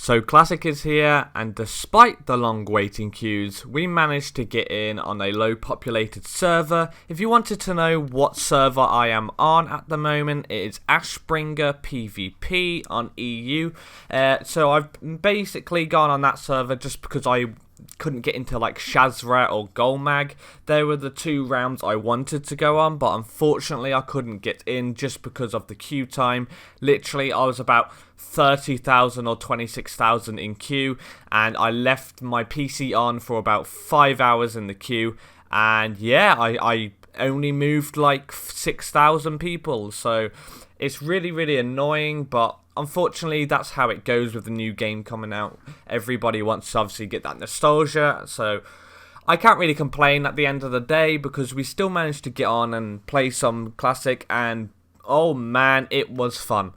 So Classic is here, and despite the long waiting queues, we managed to get in on a low populated server. If you wanted to know what server I am on at the moment, it is Ashbringer PvP on EU. So I've basically gone on that server just because I couldn't get into like Xrathis or Golmag. They were the two rounds I wanted to go on, but unfortunately I couldn't get in just because of the queue time. Literally, I was about 30,000 or 26,000 in queue, and I left my PC on for about 5 hours in the queue, and yeah, I only moved like 6,000 people, so it's really annoying, but unfortunately, that's how it goes with the new game coming out. Everybody wants to obviously get that nostalgia, so I can't really complain at the end of the day because we still managed to get on and play some Classic, and oh man, it was fun.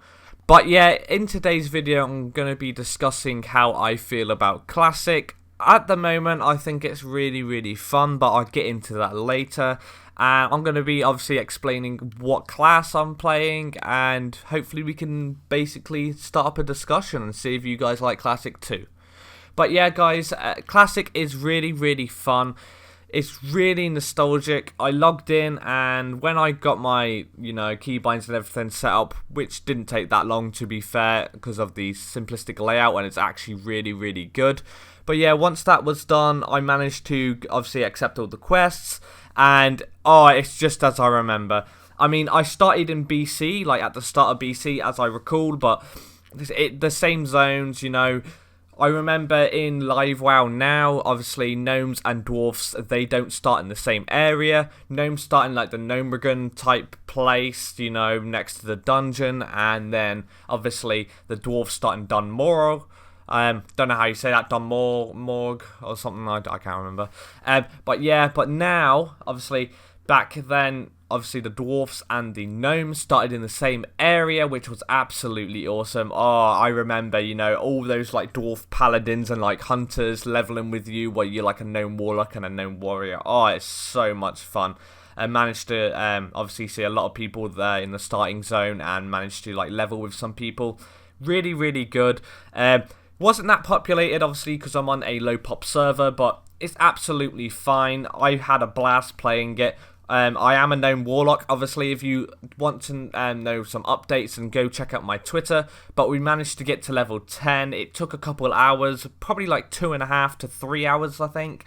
But yeah, in today's video, I'm going to be discussing how I feel about Classic. At the moment, I think it's really fun, but I'll get into that later. I'm going to be obviously explaining what class I'm playing, and hopefully we can basically start up a discussion and see if you guys like Classic too. But yeah, guys, Classic is really fun. It's really nostalgic. I logged in, and when I got my, keybinds and everything set up, which didn't take that long to be fair because of the simplistic layout, and it's actually really good. But yeah, once that was done, I managed to obviously accept all the quests, and oh, it's just as I remember. I mean, I started in BC, like at the start of BC as I recall, but the same zones, I remember in Live WoW now, obviously gnomes and dwarfs, they don't start in the same area. Gnomes start in like the Gnomeregan type place, next to the dungeon, and then obviously the dwarfs start in Dunmorog. Don't know how you say that, Dunmorg or something, I can't remember. But now, obviously, back then, obviously the dwarfs and the gnomes started in the same area, which was absolutely awesome. Oh, I remember, all those like dwarf paladins and like hunters leveling with you, where you're like a gnome warlock and a gnome warrior. Oh, it's so much fun. I managed to obviously see a lot of people there in the starting zone, and managed to like level with some people. Really good. Wasn't that populated, obviously, because I'm on a low pop server, but it's absolutely fine. I had a blast playing it. I am a gnome warlock, obviously, if you want to know some updates, and go check out my Twitter. But we managed to get to level 10. It took a couple hours, probably like 2.5 to 3 hours, I think.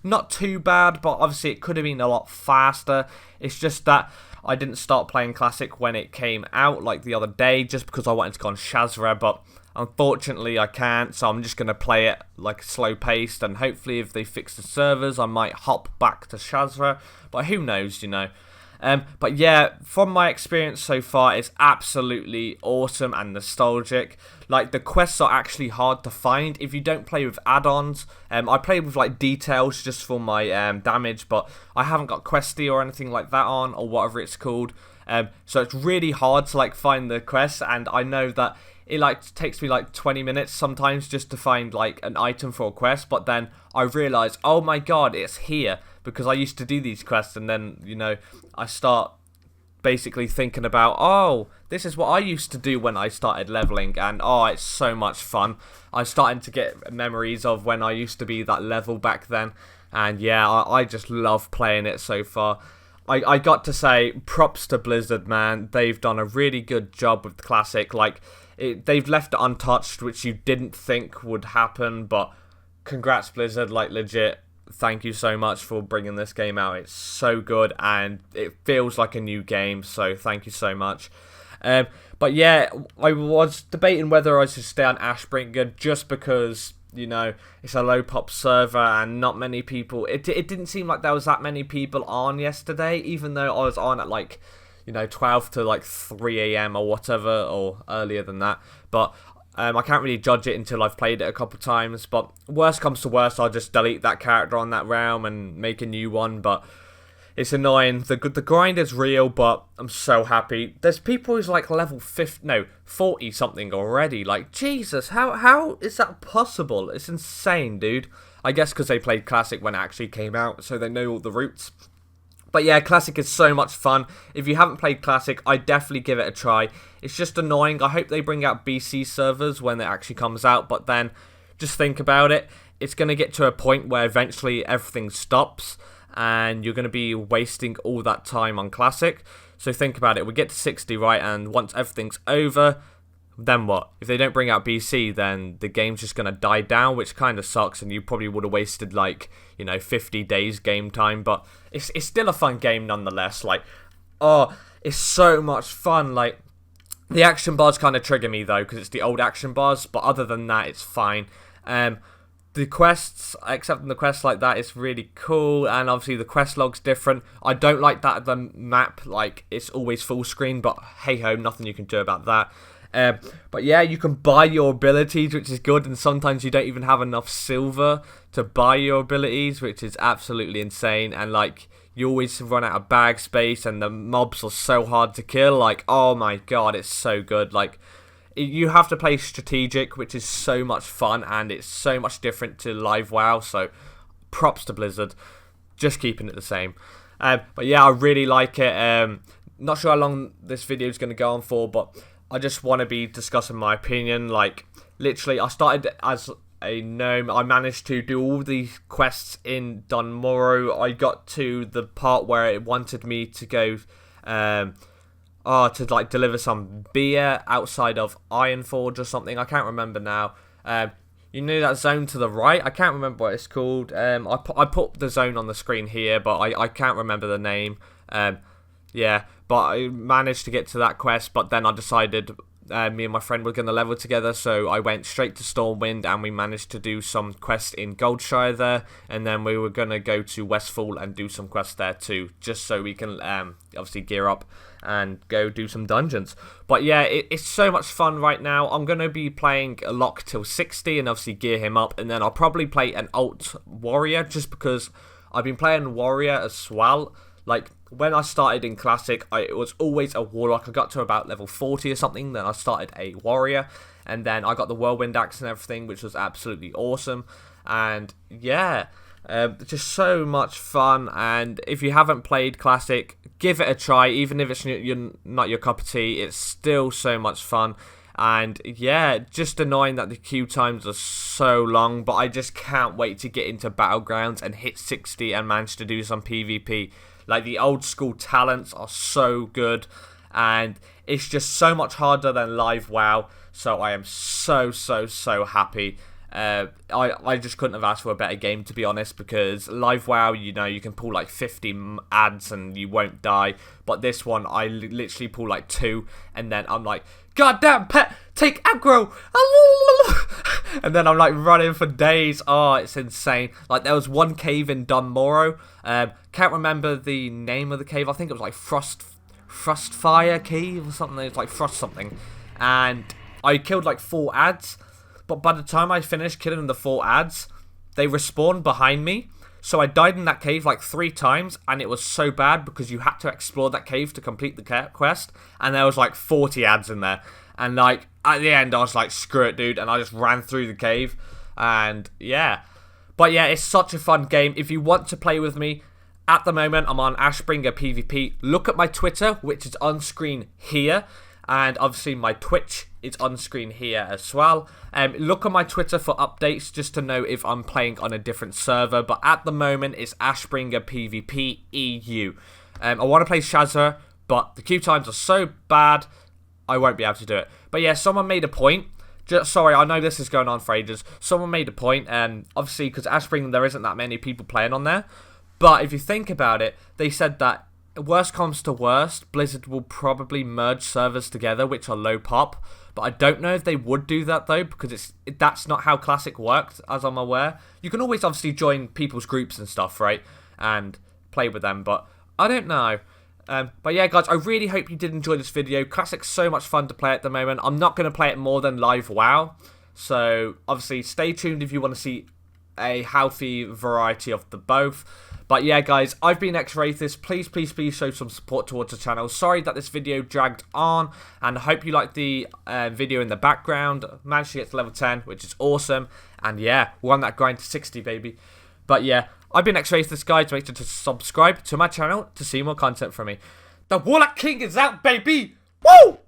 Not too bad, but obviously it could have been a lot faster. It's just that I didn't start playing Classic when it came out, like the other day, just because I wanted to go on Xrathis, but unfortunately I can't, so I'm just going to play it like slow paced, and hopefully if they fix the servers I might hop back to Xrathis, but who knows, But yeah, from my experience so far, it's absolutely awesome and nostalgic. Like, the quests are actually hard to find if you don't play with add-ons. I played with like details just for my damage, but I haven't got Questy or anything like that on, or whatever it's called. So it's really hard to like find the quests, and I know that it like takes me like 20 minutes sometimes just to find like an item for a quest, but then I realise, oh my god, it's here, because I used to do these quests, and then, I start basically thinking about, oh, this is what I used to do when I started leveling, and oh, it's so much fun. I'm starting to get memories of when I used to be that level back then, and yeah, I just love playing it so far. I got to say, props to Blizzard, man. They've done a really good job with the Classic. Like, they've left it untouched, which you didn't think would happen, but congrats, Blizzard, like, legit. Thank you so much for bringing this game out. It's so good, and it feels like a new game, so thank you so much. But yeah, I was debating whether I should stay on Ashbringer just because, it's a low pop server and not many people. It didn't seem like there was that many people on yesterday, even though I was on at like, 12 to like 3 a.m. or whatever, or earlier than that. But I can't really judge it until I've played it a couple times. But worst comes to worst, I'll just delete that character on that realm and make a new one. But it's annoying. The grind is real, but I'm so happy. There's people who's like level 40 something already. Like, Jesus, how is that possible? It's insane, dude. I guess because they played Classic when it actually came out, so they know all the routes. But yeah, Classic is so much fun. If you haven't played Classic, I definitely give it a try. It's just annoying. I hope they bring out BC servers when it actually comes out. But then, just think about it. It's going to get to a point where eventually everything stops. And you're going to be wasting all that time on Classic. So think about it. We get to 60, right? And once everything's over, then what? If they don't bring out BC, then the game's just going to die down, which kind of sucks, and you probably would have wasted, like, 50 days game time, but it's still a fun game nonetheless. Like, oh, it's so much fun. Like, the action bars kind of trigger me, though, because it's the old action bars, but other than that, it's fine. The quests, except in the quests like that, it's really cool, and obviously the quest log's different. I don't like that the map, like, it's always full screen, but hey-ho, nothing you can do about that. But yeah, you can buy your abilities, which is good, and sometimes you don't even have enough silver to buy your abilities, which is absolutely insane, and like, you always run out of bag space, and the mobs are so hard to kill. Like, oh my god, it's so good. Like, you have to play strategic, which is so much fun, and it's so much different to live WoW, so props to Blizzard, just keeping it the same. But yeah, I really like it. Not sure how long this video is going to go on for, but I just want to be discussing my opinion. Like, literally, I started as a gnome. I managed to do all the quests in Dunmorrow. I got to the part where it wanted me to go, to like deliver some beer outside of Ironforge or something. I can't remember now. You know that zone to the right? I can't remember what it's called. I put the zone on the screen here, but I can't remember the name. Yeah, but I managed to get to that quest, but then I decided me and my friend were going to level together, so I went straight to Stormwind, and we managed to do some quests in Goldshire there, and then we were going to go to Westfall and do some quests there too, just so we can obviously gear up and go do some dungeons. But yeah, it's so much fun right now. I'm going to be playing a lock till 60 and obviously gear him up, and then I'll probably play an alt warrior, just because I've been playing warrior as well. Like, when I started in Classic, it was always a warlock. I got to about level 40 or something, then I started a warrior, and then I got the whirlwind axe and everything, which was absolutely awesome. And yeah, just so much fun. And if you haven't played Classic, give it a try. Even if it's not your cup of tea, it's still so much fun. And yeah, just annoying that the queue times are so long, but I just can't wait to get into Battlegrounds and hit 60 and manage to do some PvP. Like, the old school talents are so good, and it's just so much harder than live WoW, so I am so happy. I just couldn't have asked for a better game, to be honest, because live WoW, you can pull like 50 ads and you won't die, but this one, I literally pull like 2, and then I'm like, goddamn pet, take aggro, and then I'm like running for days. Oh, it's insane. Like, there was one cave in Dunmorrow, can't remember the name of the cave. I think it was like Frostfire Cave or something. It's like Frost something, and I killed like 4 ads, but by the time I finished killing the 4 ads, they respawned behind me. So I died in that cave like 3 times, and it was so bad because you had to explore that cave to complete the quest, and there was like 40 ads in there. And like, at the end, I was like, screw it, dude, and I just ran through the cave, and yeah. But yeah, it's such a fun game. If you want to play with me, at the moment, I'm on Ashbringer PvP. Look at my Twitter, which is on screen here, and obviously my Twitch is on screen here as well. Look on my Twitter for updates, just to know if I'm playing on a different server, but at the moment, it's Ashbringer PvP EU. I want to play Shazza, but the queue times are so bad, I won't be able to do it. But yeah, someone made a point. Sorry, I know this is going on for ages. Someone made a point, obviously, because Ashbringer, there isn't that many people playing on there. But if you think about it, they said that worst comes to worst, Blizzard will probably merge servers together, which are low pop. But I don't know if they would do that, though, because that's not how Classic worked, as I'm aware. You can always obviously join people's groups and stuff, right? And play with them, but I don't know. But yeah, guys, I really hope you did enjoy this video. Classic's so much fun to play at the moment. I'm not going to play it more than live WoW. So, obviously, stay tuned if you want to see a healthy variety of the both. But yeah, guys, I've been Xrathis. Please show some support towards the channel. Sorry that this video dragged on, and I hope you liked the video in the background. Managed to get to level 10, which is awesome. And yeah, we're on that grind to 60, baby. But yeah, I've been Xrathis, guys. Make sure to subscribe to my channel to see more content from me. The Warlock King is out, baby! Woo!